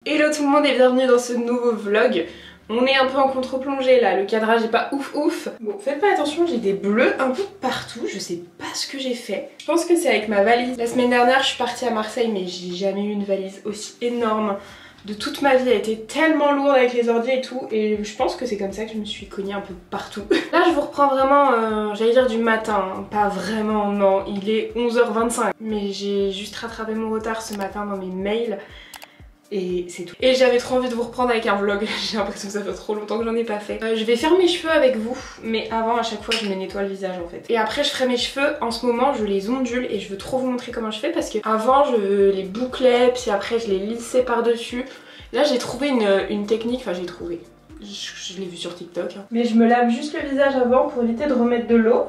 Hello tout le monde et bienvenue dans ce nouveau vlog. On est un peu en contre-plongée là, le cadrage est pas ouf. Bon, faites pas attention, j'ai des bleus un peu partout, je sais pas ce que j'ai fait. Je pense que c'est avec ma valise. La semaine dernière, je suis partie à Marseille, mais j'ai jamais eu une valise aussi énorme de toute ma vie. Elle était tellement lourde avec les ordi et tout, et je pense que c'est comme ça que je me suis cognée un peu partout. Là, je vous reprends vraiment, j'allais dire du matin, hein. Pas vraiment, non, il est 11h25. Mais j'ai juste rattrapé mon retard ce matin dans mes mails. Et c'est tout. Et j'avais trop envie de vous reprendre avec un vlog, j'ai l'impression que ça fait trop longtemps que j'en ai pas fait. Je vais faire mes cheveux avec vous, mais avant à chaque fois je me nettoie le visage en fait. Et après je ferai mes cheveux, en ce moment je les ondule et je veux trop vous montrer comment je fais parce que avant je les bouclais, puis après je les lissais par dessus. Là j'ai trouvé une technique, enfin j'ai trouvé, je l'ai vu sur TikTok. Hein. Mais je me lave juste le visage avant pour éviter de remettre de l'eau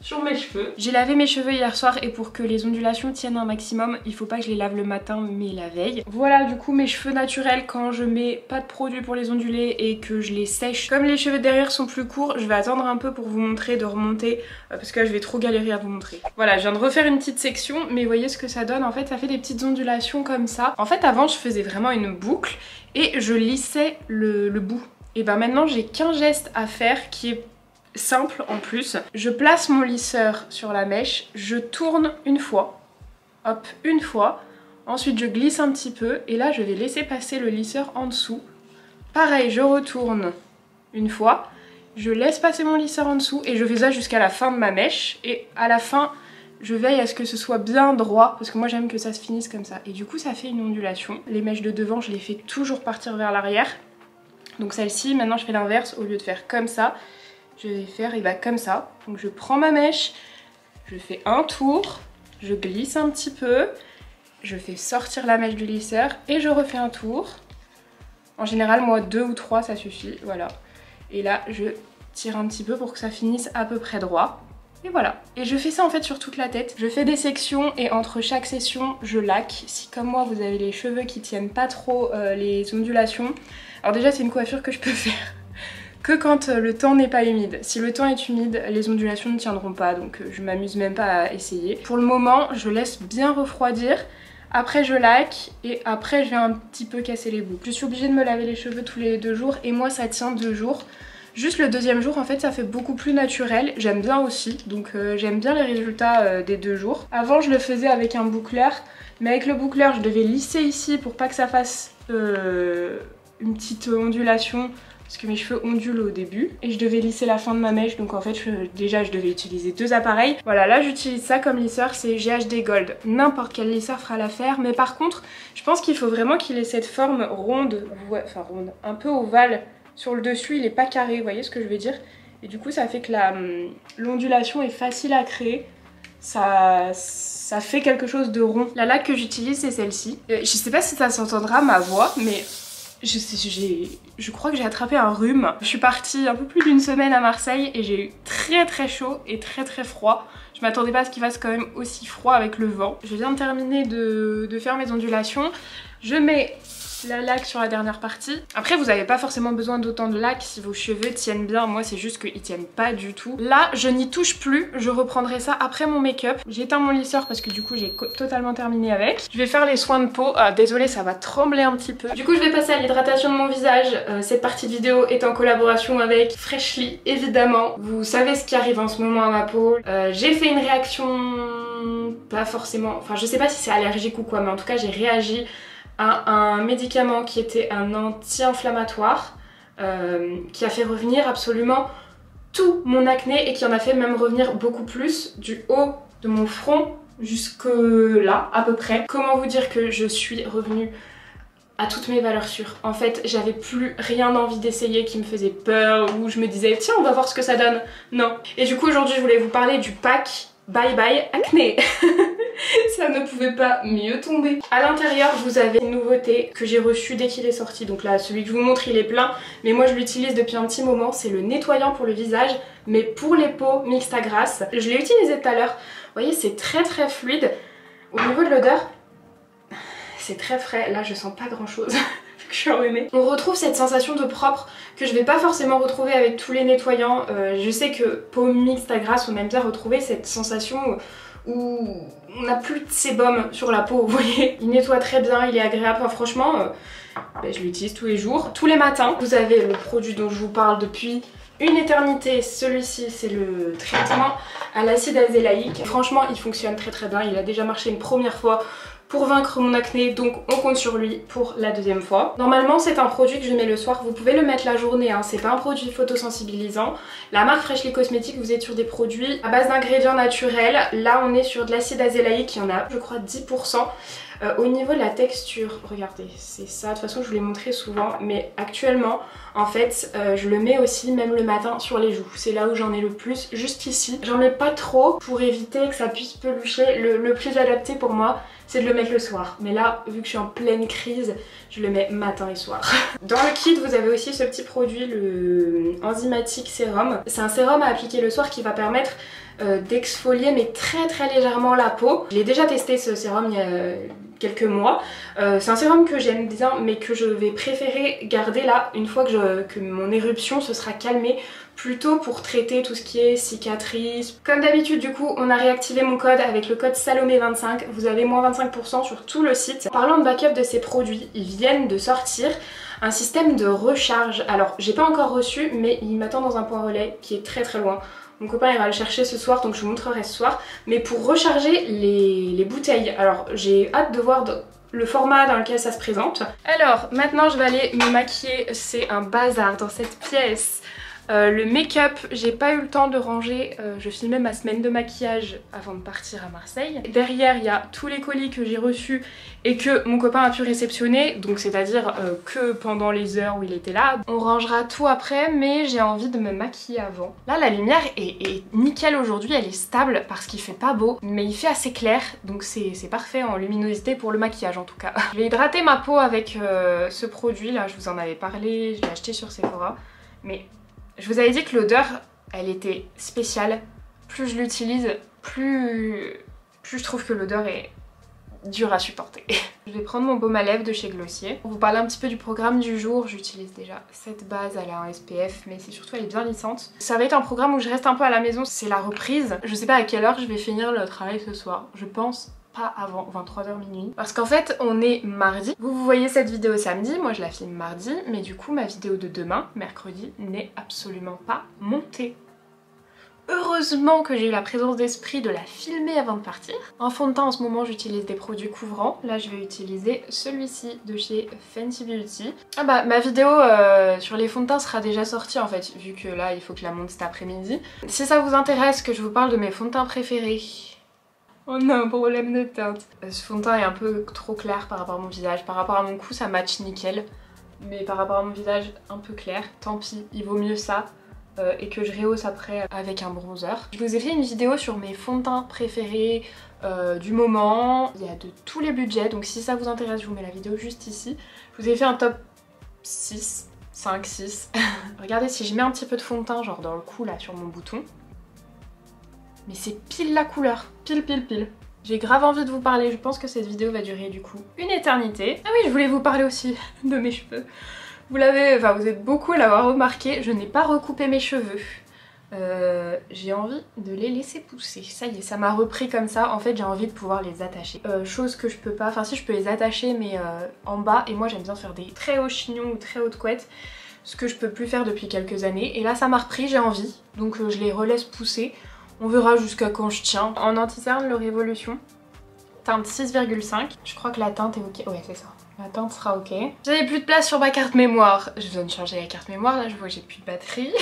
sur mes cheveux. J'ai lavé mes cheveux hier soir et pour que les ondulations tiennent un maximum, il faut pas que je les lave le matin mais la veille. Voilà du coup mes cheveux naturels quand je mets pas de produit pour les onduler et que je les sèche. Comme les cheveux derrière sont plus courts, je vais attendre un peu pour vous montrer de remonter parce que là je vais trop galérer à vous montrer. Voilà, je viens de refaire une petite section mais voyez ce que ça donne. En fait ça fait des petites ondulations comme ça. En fait avant je faisais vraiment une boucle et je lissais le bout. Et ben maintenant j'ai qu'un geste à faire qui est simple en plus. Je place mon lisseur sur la mèche, je tourne une fois, hop, une fois, ensuite je glisse un petit peu et là je vais laisser passer le lisseur en dessous. Pareil, je retourne une fois, je laisse passer mon lisseur en dessous et je fais ça jusqu'à la fin de ma mèche et à la fin je veille à ce que ce soit bien droit parce que moi j'aime que ça se finisse comme ça et du coup ça fait une ondulation. Les mèches de devant je les fais toujours partir vers l'arrière, donc celle-ci maintenant je fais l'inverse, au lieu de faire comme ça je vais faire comme ça. Donc je prends ma mèche, je fais un tour, je glisse un petit peu, je fais sortir la mèche du lisseur et je refais un tour. En général moi 2 ou 3 ça suffit, voilà. Et là je tire un petit peu pour que ça finisse à peu près droit. Et voilà. Et je fais ça en fait sur toute la tête. Je fais des sections et entre chaque session je laque. Si comme moi vous avez les cheveux qui tiennent pas trop les ondulations, alors déjà c'est une coiffure que je peux faire que quand le temps n'est pas humide. Si le temps est humide, les ondulations ne tiendront pas, donc je m'amuse même pas à essayer. Pour le moment, je laisse bien refroidir, après je laque et après je vais un petit peu casser les boucles. Je suis obligée de me laver les cheveux tous les 2 jours et moi ça tient 2 jours. Juste le deuxième jour en fait ça fait beaucoup plus naturel, j'aime bien aussi, donc j'aime bien les résultats des 2 jours. Avant je le faisais avec un boucleur, mais avec le boucleur je devais lisser ici pour pas que ça fasse une petite ondulation. Parce que mes cheveux ondulent au début et je devais lisser la fin de ma mèche, donc en fait déjà je devais utiliser 2 appareils. Voilà, là j'utilise ça comme lisseur, c'est GHD Gold. N'importe quel lisseur fera l'affaire, mais par contre je pense qu'il faut vraiment qu'il ait cette forme ronde, enfin ronde, un peu ovale sur le dessus, il est pas carré, vous voyez ce que je veux dire? Et du coup ça fait que l'ondulation est facile à créer. Ça fait quelque chose de rond. La laque que j'utilise c'est celle-ci. Je sais pas si ça s'entendra ma voix, mais je crois que j'ai attrapé un rhume. Je suis partie un peu plus d'1 semaine à Marseille et j'ai eu très chaud et très froid. Je m'attendais pas à ce qu'il fasse quand même aussi froid avec le vent. Je viens de terminer de faire mes ondulations. Je mets la laque sur la dernière partie. Après vous n'avez pas forcément besoin d'autant de laque si vos cheveux tiennent bien. Moi c'est juste qu'ils tiennent pas du tout. Là je n'y touche plus, je reprendrai ça après mon make-up. J'éteins mon lisseur parce que du coup j'ai totalement terminé avec. Je vais faire les soins de peau. Désolée ça va trembler un petit peu. Du coup je vais passer à l'hydratation de mon visage. Cette partie de vidéo est en collaboration avec Freshly évidemment. Vous savez ce qui arrive en ce moment à ma peau. J'ai fait une réaction pas forcément, enfin je sais pas si c'est allergique ou quoi, mais en tout cas j'ai réagi à un médicament qui était un anti-inflammatoire qui a fait revenir absolument tout mon acné et qui en a fait même revenir beaucoup plus du haut de mon front jusque là à peu près. Comment vous dire que je suis revenue à toutes mes valeurs sûres. En fait j'avais plus rien envie d'essayer qui me faisait peur ou je me disais tiens on va voir ce que ça donne. Non. Et du coup aujourd'hui je voulais vous parler du pack Bye Bye Acné. Ça ne pouvait pas mieux tomber. À l'intérieur vous avez une nouveauté que j'ai reçue dès qu'il est sorti. Donc là celui que je vous montre il est plein, mais moi je l'utilise depuis un petit moment. C'est le nettoyant pour le visage mais pour les peaux mixte à grasse. Je l'ai utilisé tout à l'heure. Vous voyez c'est très fluide. Au niveau de l'odeur c'est très frais. Là je sens pas grand chose. Je suis enrhumée. On retrouve cette sensation de propre que je vais pas forcément retrouver avec tous les nettoyants. Je sais que peau mixte à grasse on aime bien retrouver cette sensation où on n'a plus de sébum sur la peau, vous voyez. Il nettoie très bien, il est agréable, enfin, franchement je l'utilise tous les jours. Tous les matins, vous avez le produit dont je vous parle depuis une éternité. Celui-ci, c'est le traitement à l'acide azélaïque. Franchement, il fonctionne très bien. Il a déjà marché une première fois pour vaincre mon acné, donc on compte sur lui pour la deuxième fois. Normalement, c'est un produit que je mets le soir. Vous pouvez le mettre la journée, hein. C'est pas un produit photosensibilisant. La marque Freshly Cosmetics, vous êtes sur des produits à base d'ingrédients naturels. Là, on est sur de l'acide azélaïque. Il y en a, je crois, 10%. Au niveau de la texture, regardez, c'est ça. De toute façon, je vous l'ai montré souvent, mais actuellement, en fait, je le mets aussi, même le matin, sur les joues. C'est là où j'en ai le plus, juste ici. J'en mets pas trop pour éviter que ça puisse pelucher. Le plus adapté pour moi, c'est de le mettre le soir. Mais là, vu que je suis en pleine crise, je le mets matin et soir. Dans le kit, vous avez aussi ce petit produit, le Enzymatic Sérum. C'est un sérum à appliquer le soir qui va permettre d'exfolier mais très légèrement la peau. Je l'ai déjà testé ce sérum il y a quelques mois. C'est un sérum que j'aime bien mais que je vais préférer garder là une fois que mon éruption se sera calmée, plutôt pour traiter tout ce qui est cicatrices. Comme d'habitude, du coup, on a réactivé mon code avec le code Salomé25. Vous avez moins 25% sur tout le site. Parlant de backup de ces produits, ils viennent de sortir un système de recharge. Alors, j'ai pas encore reçu, mais il m'attend dans un point relais qui est très loin. Mon copain il va le chercher ce soir, donc je vous montrerai ce soir. Mais pour recharger les bouteilles, alors j'ai hâte de voir le format dans lequel ça se présente. Alors maintenant je vais aller me maquiller, c'est un bazar dans cette pièce. Le make-up, j'ai pas eu le temps de ranger, je filmais ma semaine de maquillage avant de partir à Marseille. Derrière il y a tous les colis que j'ai reçus et que mon copain a pu réceptionner, donc c'est à dire que pendant les heures où il était là. On rangera tout après, mais j'ai envie de me maquiller avant. Là la lumière est nickel aujourd'hui, elle est stable parce qu'il fait pas beau, mais il fait assez clair, donc c'est parfait en luminosité pour le maquillage en tout cas. Je vais hydrater ma peau avec ce produit là, je vous en avais parlé, je l'ai acheté sur Sephora, mais je vous avais dit que l'odeur, elle était spéciale. Plus je l'utilise, plus je trouve que l'odeur est dure à supporter. Je vais prendre mon baume à lèvres de chez Glossier. Pour vous parler un petit peu du programme du jour, j'utilise déjà cette base, elle a un SPF, mais c'est surtout elle est bien lissante. Ça va être un programme où je reste un peu à la maison, c'est la reprise. Je sais pas à quelle heure je vais finir le travail ce soir, je pense pas avant 23h minuit. Parce qu'en fait on est mardi. Vous voyez cette vidéo samedi, moi je la filme mardi, mais du coup ma vidéo de demain, mercredi, n'est absolument pas montée. Heureusement que j'ai eu la présence d'esprit de la filmer avant de partir. En fond de teint en ce moment j'utilise des produits couvrants. Là je vais utiliser celui-ci de chez Fenty Beauty. Ah bah ma vidéo sur les fonds de teint sera déjà sortie en fait, vu que là il faut que je la monte cet après-midi. Si ça vous intéresse que je vous parle de mes fonds de teint préférés, on a un problème de teinte. Ce fond de teint est un peu trop clair par rapport à mon visage. Par rapport à mon cou ça match nickel. Mais par rapport à mon visage un peu clair. Tant pis, il vaut mieux ça. Et que je rehausse après avec un bronzer. Je vous ai fait une vidéo sur mes fonds de teint préférés du moment. Il y a de tous les budgets, donc si ça vous intéresse je vous mets la vidéo juste ici. Je vous ai fait un top 6, 5, 6. Regardez si je mets un petit peu de fond de teint genre dans le cou là sur mon bouton. Mais c'est pile la couleur, pile. J'ai grave envie de vous parler, je pense que cette vidéo va durer du coup une éternité. Ah oui, je voulais vous parler aussi de mes cheveux. Vous êtes beaucoup à l'avoir remarqué, je n'ai pas recoupé mes cheveux. J'ai envie de les laisser pousser. Ça y est, ça m'a repris comme ça. En fait, j'ai envie de pouvoir les attacher. Chose que je peux pas, enfin si je peux les attacher mais en bas. Et moi j'aime bien faire des très hauts chignons ou très hautes couettes. Ce que je peux plus faire depuis quelques années. Et là ça m'a repris, j'ai envie. Donc je les relaisse pousser. On verra jusqu'à quand je tiens. En anti-cerne, le Révolution. Teinte 6,5. Je crois que la teinte est ok. Ouais, c'est ça. La teinte sera ok. J'avais plus de place sur ma carte mémoire. Je viens de changer la carte mémoire. Là, je vois que j'ai plus de batterie.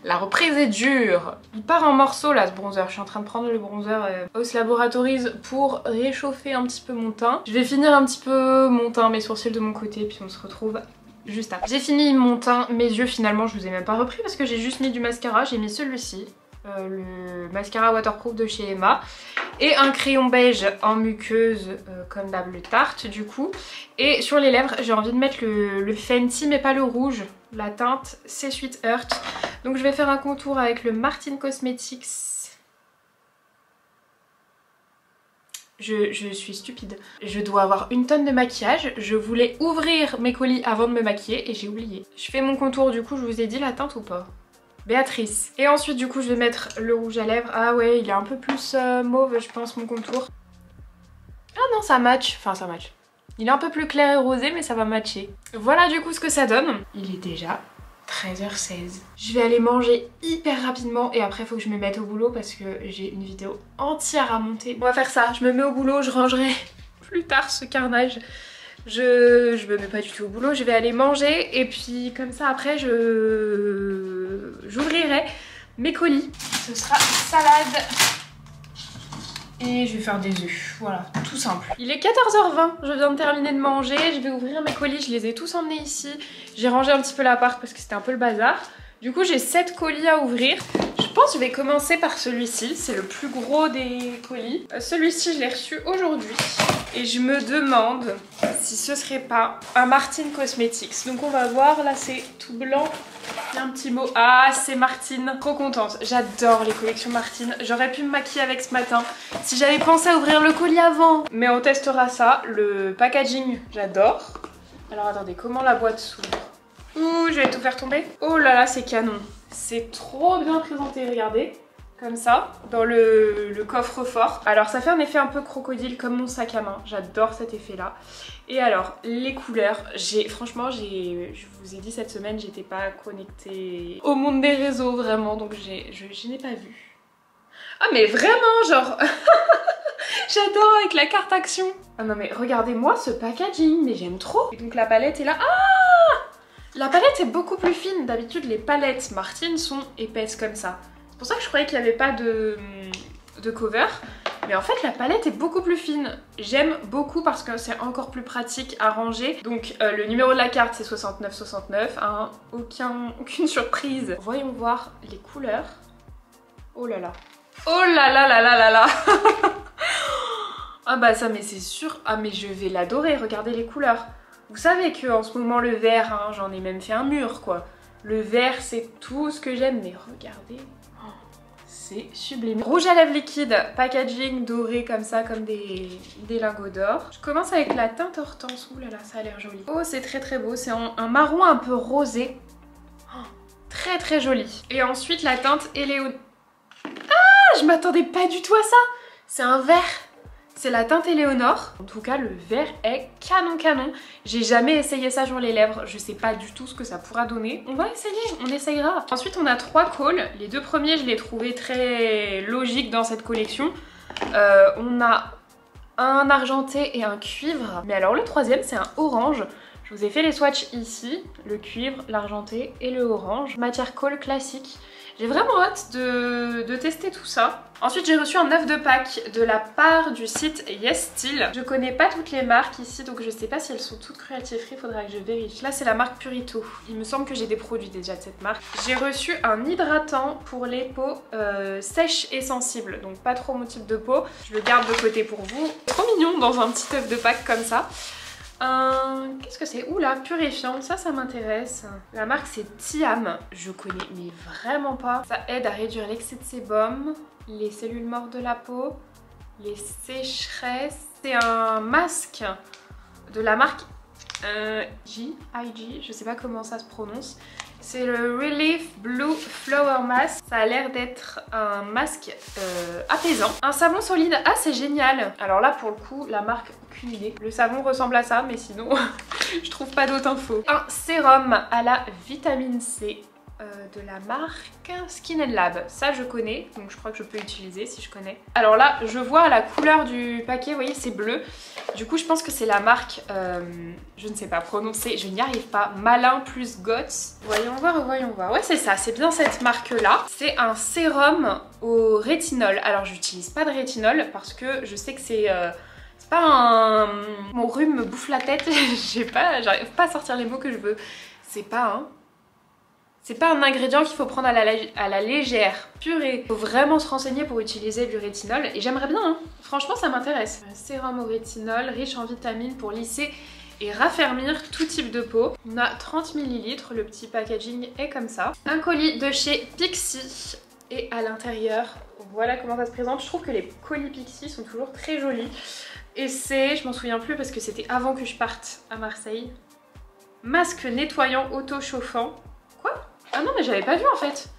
La reprise est dure. Il part en morceaux là, ce bronzer. Je suis en train de prendre le bronzer Haus Laboratories pour réchauffer un petit peu mon teint. Je vais finir un petit peu mon teint, mes sourcils de mon côté, puis on se retrouve juste après. J'ai fini mon teint, mes yeux finalement, je vous ai même pas repris parce que j'ai juste mis du mascara. J'ai mis celui-ci. Le mascara waterproof de chez Emma et un crayon beige en muqueuse comme d'hab le Tarte du coup, et sur les lèvres j'ai envie de mettre le Fenty mais pas le rouge, la teinte c'est Sweet Heart, donc je vais faire un contour avec le Martin Cosmetics. Je suis stupide, je dois avoir une tonne de maquillage, je voulais ouvrir mes colis avant de me maquiller et j'ai oublié. Je fais mon contour du coup, je vous ai dit la teinte ou pas? Béatrice. Et ensuite du coup je vais mettre le rouge à lèvres. Ah ouais, il est un peu plus mauve je pense mon contour. Ah non, ça match. Enfin ça match. Il est un peu plus clair et rosé mais ça va matcher. Voilà du coup ce que ça donne. Il est déjà 13h16. Je vais aller manger hyper rapidement et après faut que je me mette au boulot parce que j'ai une vidéo entière à monter. On va faire ça, je me mets au boulot, je rangerai plus tard ce carnage. Je me mets pas du tout au boulot, je vais aller manger et puis comme ça après j'ouvrirai mes colis. Ce sera salade et je vais faire des œufs, voilà, tout simple. Il est 14h20, je viens de terminer de manger, je vais ouvrir mes colis, je les ai tous emmenés ici. J'ai rangé un petit peu l'appart parce que c'était un peu le bazar. Du coup j'ai 7 colis à ouvrir. Je pense que je vais commencer par celui-ci, c'est le plus gros des colis. Celui-ci je l'ai reçu aujourd'hui et je me demande si ce serait pas un Martin Cosmetics. Donc on va voir, là c'est tout blanc. Il y a un petit mot. Ah, c'est Martine. Trop contente. J'adore les collections Martine. J'aurais pu me maquiller avec ce matin si j'avais pensé à ouvrir le colis avant. Mais on testera ça. Le packaging, j'adore. Alors attendez, comment la boîte s'ouvre? Ouh, je vais tout faire tomber. Oh là là, c'est canon. C'est trop bien présenté, regardez. Comme ça, dans le coffre-fort. Alors ça fait un effet un peu crocodile comme mon sac à main. J'adore cet effet-là. Et alors, les couleurs, franchement, je vous ai dit cette semaine, j'étais pas connectée au monde des réseaux, vraiment, donc je n'ai pas vu. Ah mais vraiment, genre, j'adore avec la carte action. Ah non mais regardez-moi ce packaging, mais j'aime trop. Et donc la palette est là. Ah! La palette est beaucoup plus fine. D'habitude, les palettes Martine sont épaisses comme ça. C'est pour ça que je croyais qu'il n'y avait pas de cover. Mais en fait la palette est beaucoup plus fine. J'aime beaucoup parce que c'est encore plus pratique à ranger. Donc le numéro de la carte c'est 6969, hein, aucune surprise. Voyons voir les couleurs. Oh là là. Oh là là là là là là. Ah bah ça mais c'est sûr. Ah mais je vais l'adorer, regardez les couleurs. Vous savez qu'en ce moment le vert, hein, j'en ai même fait un mur quoi. Le vert c'est tout ce que j'aime, mais regardez. C'est sublime. Rouge à lèvres liquide, packaging doré comme ça, comme des lingots d'or. Je commence avec la teinte hortense. Ouh là là, ça a l'air joli. Oh, c'est très très beau. C'est un marron un peu rosé. Oh, très très joli. Et ensuite la teinte Éléonore. Ah, je m'attendais pas du tout à ça. C'est un vert. C'est la teinte Éléonore. En tout cas, le vert est canon canon. J'ai jamais essayé ça sur les lèvres. Je sais pas du tout ce que ça pourra donner. On va essayer, on essayera. Ensuite, on a 3 calls. Les 2 premiers, je les trouvais très logiques dans cette collection. On a un argenté et un cuivre. Mais alors le 3e, c'est un orange. Je vous ai fait les swatchs ici. Le cuivre, l'argenté et le orange. Matière call classique. J'ai vraiment hâte de tester tout ça. Ensuite j'ai reçu un œuf de Pâques de la part du site Yes Style. Je connais pas toutes les marques ici donc je sais pas si elles sont toutes cruelty free, faudra que je vérifie. Là c'est la marque Purito. Il me semble que j'ai des produits déjà de cette marque. J'ai reçu un hydratant pour les peaux sèches et sensibles, donc pas trop mon type de peau. Je le garde de côté pour vous. Trop mignon dans un petit œuf de Pâques comme ça. Qu'est-ce que c'est? Oula, purifiant, ça m'intéresse. La marque c'est Tiam, je connais mais vraiment pas. Ça aide à réduire l'excès de sébum, les cellules mortes de la peau, les sécheresses. C'est un masque de la marque IG, je sais pas comment ça se prononce. C'est le Relief Blue Flower Mask. Ça a l'air d'être un masque apaisant. Un savon solide, ah c'est génial. Alors là pour le coup, la marque, aucune idée. Le savon ressemble à ça mais sinon je trouve pas d'autres infos. Un sérum à la vitamine C de la marque Skin & Lab. Ça je connais, donc je crois que je peux utiliser si je connais. Alors là je vois la couleur du paquet, vous voyez c'est bleu. Du coup je pense que c'est la marque, je ne sais pas prononcer, je n'y arrive pas, Malin plus Goth. Voyons voir, voyons voir. Ouais c'est ça, c'est bien cette marque là. C'est un sérum au rétinol. Alors j'utilise pas de rétinol parce que je sais que c'est pas un... Mon rhume me bouffe la tête, j'arrive pas à sortir les mots que je veux. C'est pas un ingrédient qu'il faut prendre à la légère. Purée. Faut vraiment se renseigner pour utiliser du rétinol et j'aimerais bien, hein. Franchement ça m'intéresse. Un sérum au rétinol riche en vitamines pour lisser et raffermir tout type de peau. On a 30 ml, le petit packaging est comme ça. Un colis de chez Pixi et à l'intérieur, voilà comment ça se présente. Je trouve que les colis Pixi sont toujours très jolis. Et c'est, je m'en souviens plus parce que c'était avant que je parte à Marseille. Masque nettoyant auto-chauffant. Quoi? Ah non mais j'avais pas vu en fait.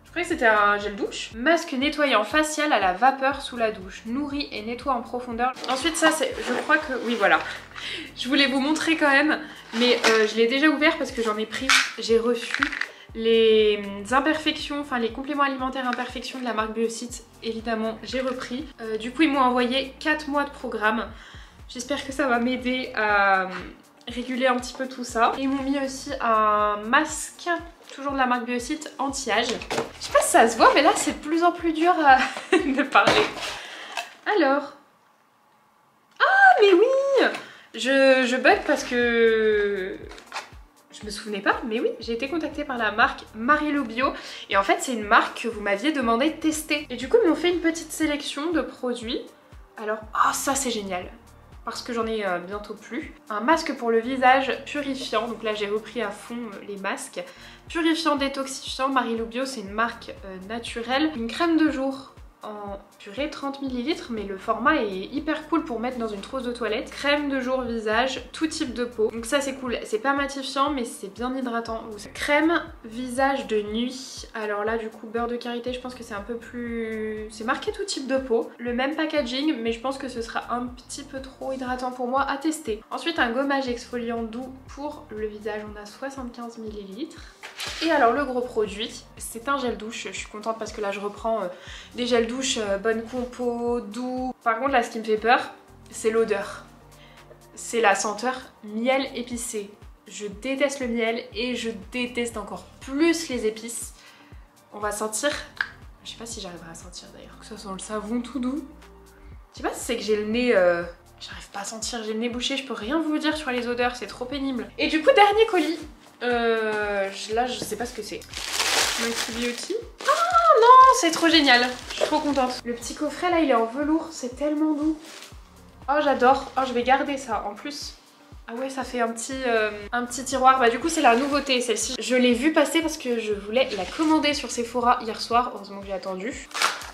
Je croyais que c'était un gel douche. Masque nettoyant facial à la vapeur sous la douche. Nourrit et nettoie en profondeur. Ensuite ça c'est, je crois que, oui voilà. Je voulais vous montrer quand même, mais je l'ai déjà ouvert parce que j'en ai pris. J'ai reçu les imperfections, enfin les compléments alimentaires imperfections de la marque Biocite. Évidemment j'ai repris. Du coup ils m'ont envoyé 4 mois de programme. J'espère que ça va m'aider à réguler un petit peu tout ça. Et ils m'ont mis aussi un masque, toujours de la marque Biocite, anti-âge. Je sais pas si ça se voit, mais là c'est de plus en plus dur de parler. Alors... Ah mais oui, je bug parce que... Je me souvenais pas, mais oui, j'ai été contactée par la marque Marilo Bio. Et en fait c'est une marque que vous m'aviez demandé de tester. Et du coup ils m'ont fait une petite sélection de produits. Alors, oh ça c'est génial, parce que j'en ai bientôt plus. Un masque pour le visage purifiant, donc là j'ai repris à fond les masques. Purifiant, détoxifiant, Marilo Bio, c'est une marque naturelle. Une crème de jour en purée 30 ml, mais le format est hyper cool pour mettre dans une trousse de toilette. Crème de jour visage, tout type de peau. Donc ça c'est cool, c'est pas matifiant mais c'est bien hydratant. Crème visage de nuit. Alors là du coup beurre de karité, je pense que c'est un peu plus... C'est marqué tout type de peau. Le même packaging mais je pense que ce sera un petit peu trop hydratant pour moi à tester. Ensuite un gommage exfoliant doux pour le visage, on a 75 ml. Et alors le gros produit, c'est un gel douche. Je suis contente parce que là je reprends des gels douche bonne compo, doux. Par contre là ce qui me fait peur, c'est l'odeur. C'est la senteur miel épicé. Je déteste le miel et je déteste encore plus les épices. On va sentir, je sais pas si j'arriverai à sentir d'ailleurs, que ça sent le savon tout doux. Je sais pas si c'est que j'ai le nez... J'arrive pas à sentir, j'ai le nez bouché, je peux rien vous dire sur les odeurs, c'est trop pénible. Et du coup dernier colis. Là je sais pas ce que c'est. Mighty Beauty. Ah non, c'est trop génial. Je suis trop contente. Le petit coffret là il est en velours, c'est tellement doux. Oh j'adore. Oh je vais garder ça en plus. Ah ouais ça fait un petit tiroir. Bah du coup c'est la nouveauté celle-ci. Je l'ai vue passer parce que je voulais la commander sur Sephora hier soir. Heureusement que j'ai attendu.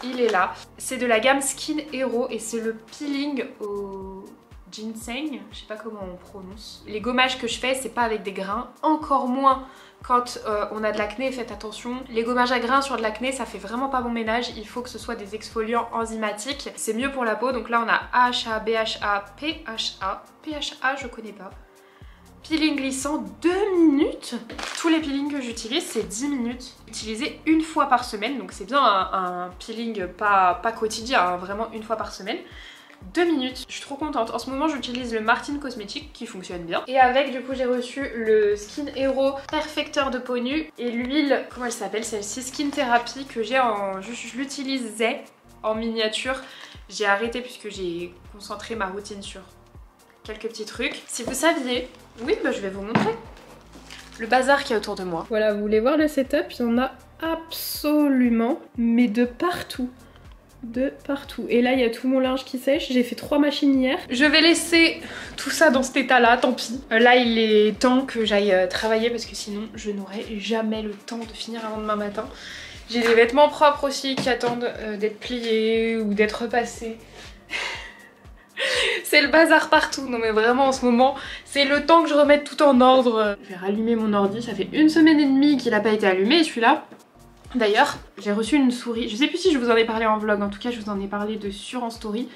Il est là. C'est de la gamme Skin Hero et c'est le peeling au... ginseng, je sais pas comment on prononce. Les gommages que je fais, c'est pas avec des grains, encore moins quand on a de l'acné, faites attention. Les gommages à grains sur de l'acné, ça fait vraiment pas bon ménage, il faut que ce soit des exfoliants enzymatiques. C'est mieux pour la peau, donc là on a AHA, BHA, PHA. PHA, je connais pas. Peeling glissant 2 minutes. Tous les peelings que j'utilise, c'est 10 minutes. Utilisé une fois par semaine, donc c'est bien un peeling pas quotidien, hein, vraiment une fois par semaine. 2 minutes, je suis trop contente. En ce moment j'utilise le Martin Cosmetics qui fonctionne bien. Et avec du coup j'ai reçu le Skin Hero Perfecteur de peau nue et l'huile, comment elle s'appelle celle-ci, Skin Therapy que j'ai en... Je l'utilisais en miniature. J'ai arrêté puisque j'ai concentré ma routine sur quelques petits trucs. Si vous saviez, oui bah je vais vous montrer le bazar qu'il y a autour de moi. Voilà, vous voulez voir le setup, il y en a absolument, mais de partout. De partout. Et là il y a tout mon linge qui sèche, j'ai fait 3 machines hier. Je vais laisser tout ça dans cet état là, tant pis. Là il est temps que j'aille travailler parce que sinon je n'aurai jamais le temps de finir avant demain matin. J'ai des vêtements propres aussi qui attendent d'être pliés ou d'être repassés. C'est le bazar partout, non mais vraiment en ce moment c'est le temps que je remette tout en ordre. Je vais rallumer mon ordi, ça fait 1 semaine et demie qu'il n'a pas été allumé celui-là. D'ailleurs, j'ai reçu une souris, je sais plus si je vous en ai parlé en vlog, en tout cas je vous en ai parlé dessus en story.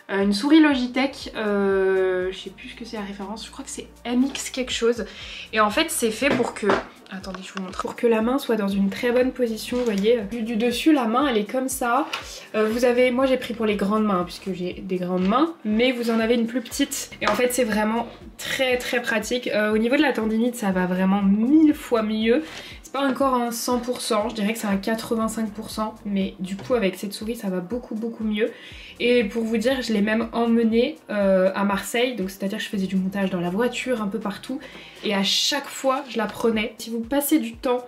Une souris Logitech, je sais plus ce que c'est la référence, je crois que c'est MX quelque chose. Et en fait c'est fait pour que, attendez je vous montre, pour que la main soit dans une très bonne position, vous voyez. Vu du dessus la main elle est comme ça. Vous avez, moi j'ai pris pour les grandes mains puisque j'ai des grandes mains, mais vous en avez une plus petite. Et en fait c'est vraiment très pratique. Au niveau de la tendinite ça va vraiment 1000 fois mieux. C'est pas encore un 100%, je dirais que c'est un 85%, mais du coup avec cette souris ça va beaucoup mieux. Et pour vous dire, je l'ai même emmenée à Marseille, donc c'est-à-dire que je faisais du montage dans la voiture, un peu partout, et à chaque fois je la prenais. Si vous passez du temps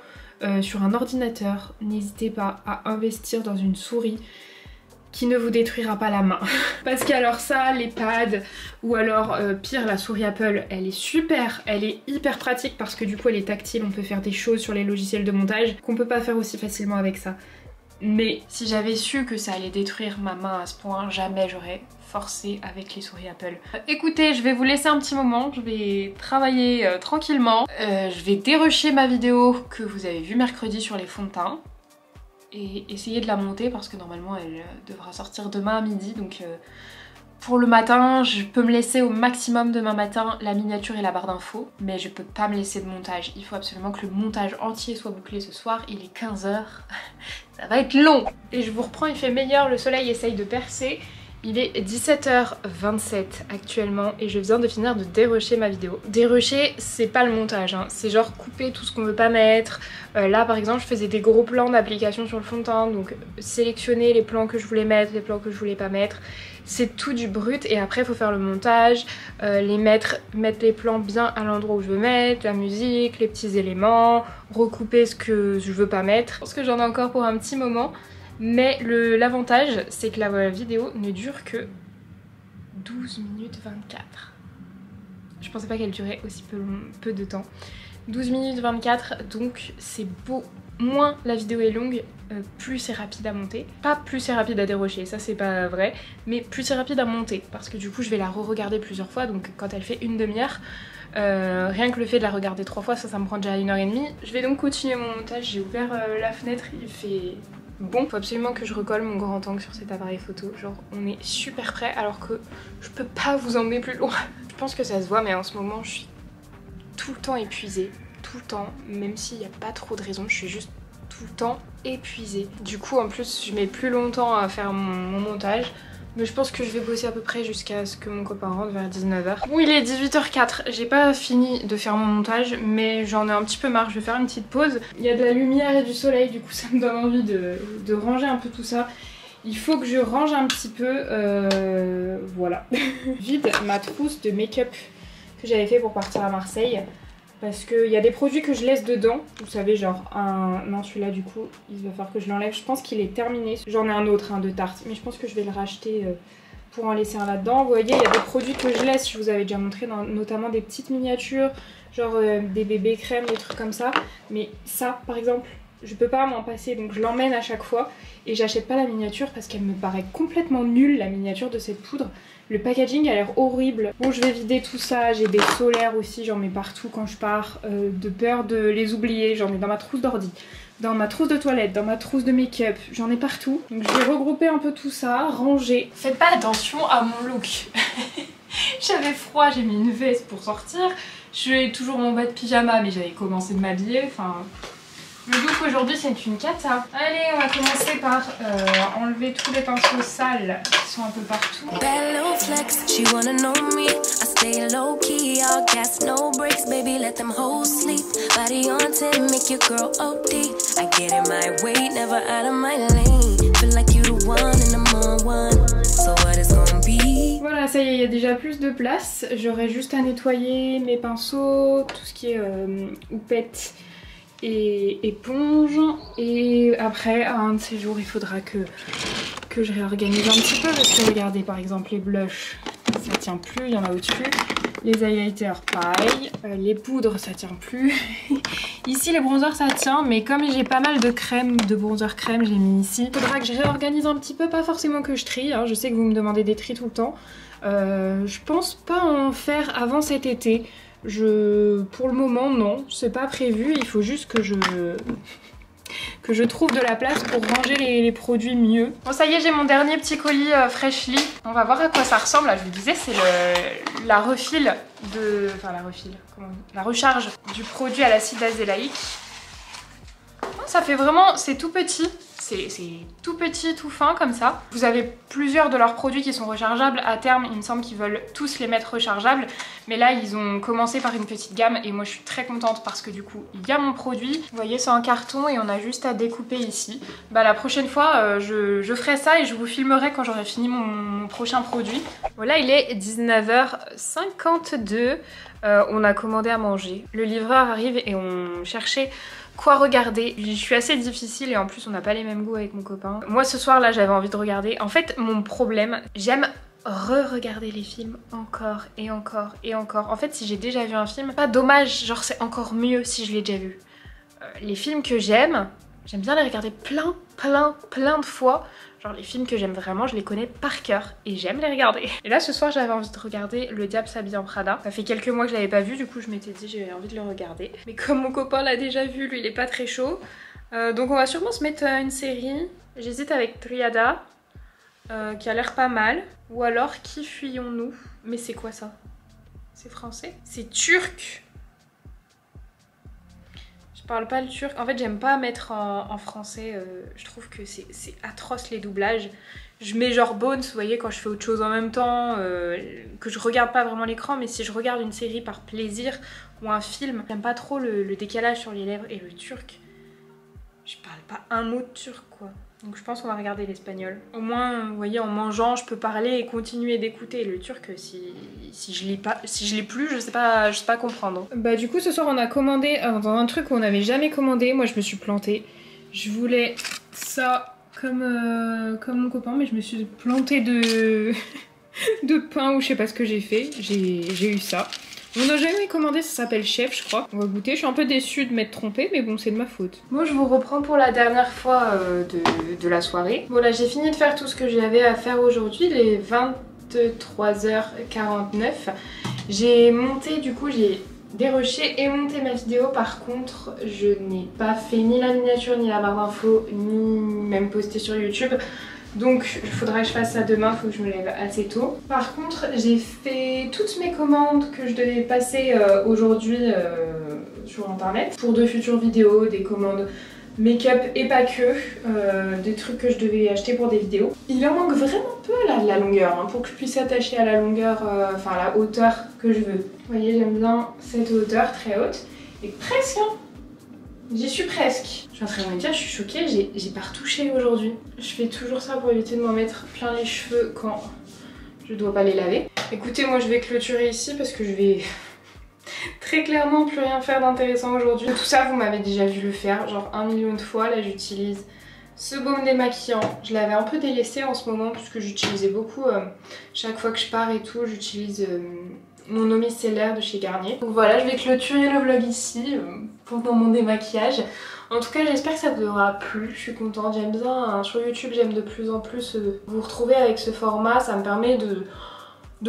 sur un ordinateur, n'hésitez pas à investir dans une souris qui ne vous détruira pas la main. Parce qu'alors ça, les pads, ou alors pire la souris Apple, elle est super, elle est hyper pratique parce que du coup elle est tactile, on peut faire des choses sur les logiciels de montage qu'on peut pas faire aussi facilement avec ça. Mais si j'avais su que ça allait détruire ma main à ce point, jamais j'aurais forcé avec les souris Apple. Écoutez, je vais vous laisser un petit moment, je vais travailler tranquillement. Je vais dérusher ma vidéo que vous avez vue mercredi sur les fonds de teint. et essayer de la monter parce que normalement elle devra sortir demain à midi, donc pour le matin je peux me laisser au maximum demain matin la miniature et la barre d'infos, mais je peux pas me laisser de montage. Il faut absolument que le montage entier soit bouclé ce soir. Il est 15 h, ça va être long. Et je vous reprends, il fait meilleur, le soleil essaye de percer. Il est 17 h 27 actuellement et je viens de finir de dérusher ma vidéo. Dérusher, c'est pas le montage, hein. C'est genre couper tout ce qu'on veut pas mettre. Là par exemple je faisais des gros plans d'application sur le fond de teint, donc sélectionner les plans que je voulais mettre, les plans que je voulais pas mettre. C'est tout du brut et après il faut faire le montage, mettre les plans bien à l'endroit où je veux mettre, la musique, les petits éléments, recouper ce que je veux pas mettre. Je pense que j'en ai encore pour un petit moment. Mais l'avantage, c'est que la vidéo ne dure que 12 minutes 24. Je pensais pas qu'elle durait aussi peu de temps. 12 minutes 24, donc c'est beau. Moins la vidéo est longue, plus c'est rapide à monter. Pas plus c'est rapide à dérocher, ça c'est pas vrai, mais plus c'est rapide à monter. Parce que du coup je vais la re-regarder plusieurs fois, donc quand elle fait une demi-heure, rien que le fait de la regarder 3 fois, ça me prend déjà 1 h 30. Je vais donc continuer mon montage, j'ai ouvert la fenêtre, il fait... Bon, faut absolument que je recolle mon grand angle sur cet appareil photo, genre on est super près alors que je peux pas vous emmener plus loin. Je pense que ça se voit mais en ce moment je suis tout le temps épuisée, tout le temps, même s'il n'y a pas trop de raison, je suis juste tout le temps épuisée. Du coup en plus je mets plus longtemps à faire mon montage. Mais je pense que je vais bosser à peu près jusqu'à ce que mon copain rentre vers 19 h. Bon, il est 18 h 04, j'ai pas fini de faire mon montage, mais j'en ai un petit peu marre, je vais faire une petite pause. Il y a de la lumière et du soleil, du coup ça me donne envie de ranger un peu tout ça. Il faut que je range un petit peu, voilà. Vide ma trousse de make-up que j'avais fait pour partir à Marseille. Parce qu'il y a des produits que je laisse dedans. Vous savez, genre non, celui-là du coup, il va falloir que je l'enlève. Je pense qu'il est terminé. J'en ai un autre, de Tarte. Mais je pense que je vais le racheter pour en laisser un là-dedans. Vous voyez, il y a des produits que je laisse. Je vous avais déjà montré, notamment des petites miniatures. Genre des bébés crèmes, des trucs comme ça. Mais ça, par exemple, je peux pas m'en passer. Donc je l'emmène à chaque fois. Et j'achète pas la miniature parce qu'elle me paraît complètement nulle, la miniature de cette poudre. Le packaging a l'air horrible. Bon, je vais vider tout ça. J'ai des solaires aussi, j'en mets partout quand je pars. De peur de les oublier, j'en mets dans ma trousse d'ordi, dans ma trousse de toilette, dans ma trousse de make-up. J'en ai partout. Donc je vais regrouper un peu tout ça, ranger. Faites pas attention à mon look. J'avais froid, j'ai mis une veste pour sortir. J'ai toujours mon bas de pyjama, mais j'avais commencé de m'habiller. Enfin... Le look aujourd'hui c'est une cata. Allez, on va commencer par enlever tous les pinceaux sales qui sont un peu partout. Voilà, ça y est, il y a déjà plus de place. J'aurai juste à nettoyer mes pinceaux, tout ce qui est houppette et éponge, et après à un de ces jours il faudra que je réorganise un petit peu parce que regardez par exemple les blushs ça tient plus, il y en a au-dessus, les highlighters pareil, les poudres ça tient plus. Ici les bronzers ça tient, mais comme j'ai pas mal de crème, de bronzer crème j'ai mis ici, il faudra que je réorganise un petit peu, pas forcément que je trie, hein. Je sais que vous me demandez des tris tout le temps, je pense pas en faire avant cet été. Pour le moment non, c'est pas prévu, il faut juste que je trouve de la place pour ranger les produits mieux. Bon ça y est, j'ai mon dernier petit colis Freshly. On va voir à quoi ça ressemble. Là je vous disais c'est la refile de... Enfin la refile, comment on dit, la recharge du produit à l'acide azélaïque. Ça fait vraiment... c'est tout petit. C'est tout petit, tout fin comme ça. Vous avez plusieurs de leurs produits qui sont rechargeables. À terme, il me semble qu'ils veulent tous les mettre rechargeables. Mais là, ils ont commencé par une petite gamme et moi, je suis très contente parce que du coup, il y a mon produit. Vous voyez, c'est en carton et on a juste à découper ici. Bah, la prochaine fois, je ferai ça et je vous filmerai quand j'aurai fini mon prochain produit. Voilà, il est 19 h 52. On a commandé à manger. Le livreur arrive et on cherchait quoi regarder. Je suis assez difficile et en plus on n'a pas les mêmes goûts avec mon copain. Moi ce soir là j'avais envie de regarder. En fait mon problème, j'aime re-regarder les films encore et encore et encore. En fait si j'ai déjà vu un film, pas dommage, genre c'est encore mieux si je l'ai déjà vu. Les films que j'aime bien les regarder plein de fois. Genre les films que j'aime vraiment, je les connais par cœur et j'aime les regarder. Et là ce soir j'avais envie de regarder Le Diable s'habille en Prada. Ça fait quelques mois que je l'avais pas vu, du coup je m'étais dit j'avais envie de le regarder. Mais comme mon copain l'a déjà vu, lui il est pas très chaud. Donc on va sûrement se mettre une série. J'hésite avec Triada, qui a l'air pas mal. Ou alors Qui fuyons-nous? Mais c'est quoi ça? C'est français? C'est turc. Je parle pas le turc. En fait, j'aime pas mettre en français. Je trouve que c'est atroce les doublages. Je mets genre Bones, vous voyez, quand je fais autre chose en même temps, que je regarde pas vraiment l'écran, mais si je regarde une série par plaisir ou un film, j'aime pas trop le décalage sur les lèvres. Et le turc, je parle pas un mot de turc, quoi. Donc je pense qu'on va regarder l'espagnol. Au moins, vous voyez, en mangeant, je peux parler et continuer d'écouter. Le turc, si je lis plus, je sais pas comprendre. Bah du coup, ce soir, on a commandé dans un truc qu'on n'avait jamais commandé. Moi, je me suis plantée. Je voulais ça comme mon copain, mais je me suis plantée de pain ou je sais pas ce que j'ai fait. J'ai eu ça. On n'a jamais commandé, ça s'appelle Chef, je crois. On va goûter. Je suis un peu déçue de m'être trompée, mais bon, c'est de ma faute. Moi, je vous reprends pour la dernière fois de la soirée. Voilà, j'ai fini de faire tout ce que j'avais à faire aujourd'hui, les 23h49. J'ai monté, du coup, j'ai dérushé et monté ma vidéo. Par contre, je n'ai pas fait ni la miniature, ni la barre d'infos, ni même posté sur YouTube. Donc il faudra que je fasse ça demain, il faut que je me lève assez tôt. Par contre, j'ai fait toutes mes commandes que je devais passer aujourd'hui sur internet pour de futures vidéos, des commandes make-up et pas que, des trucs que je devais acheter pour des vidéos. Il en manque vraiment peu là de la longueur hein, pour que je puisse attacher à la longueur, enfin à la hauteur que je veux. Vous voyez, j'aime bien cette hauteur très haute et presque hein. J'y suis presque. Je suis en train de me dire, je suis choquée, j'ai pas retouché aujourd'hui. Je fais toujours ça pour éviter de m'en mettre plein les cheveux quand je dois pas les laver. Écoutez, moi je vais clôturer ici parce que je vais très clairement plus rien faire d'intéressant aujourd'hui. Tout ça, vous m'avez déjà vu le faire, genre 1 million de fois. Là, j'utilise ce baume démaquillant. Je l'avais un peu délaissé en ce moment puisque j'utilisais beaucoup chaque fois que je pars et tout. J'utilise mon eau micellaire de chez Garnier. Donc voilà, je vais clôturer le vlog ici pendant mon démaquillage. En tout cas, j'espère que ça vous aura plu. Je suis contente, j'aime bien. Hein, sur YouTube, j'aime de plus en plus vous retrouver avec ce format. Ça me permet de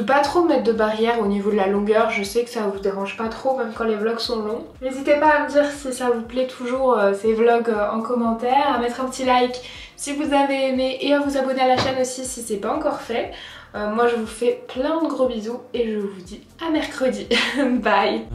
pas trop mettre de barrière au niveau de la longueur. Je sais que ça vous dérange pas trop, même quand les vlogs sont longs. N'hésitez pas à me dire si ça vous plaît toujours ces vlogs en commentaire, à mettre un petit like si vous avez aimé et à vous abonner à la chaîne aussi si c'est pas encore fait. Moi je vous fais plein de gros bisous et je vous dis à mercredi. Bye.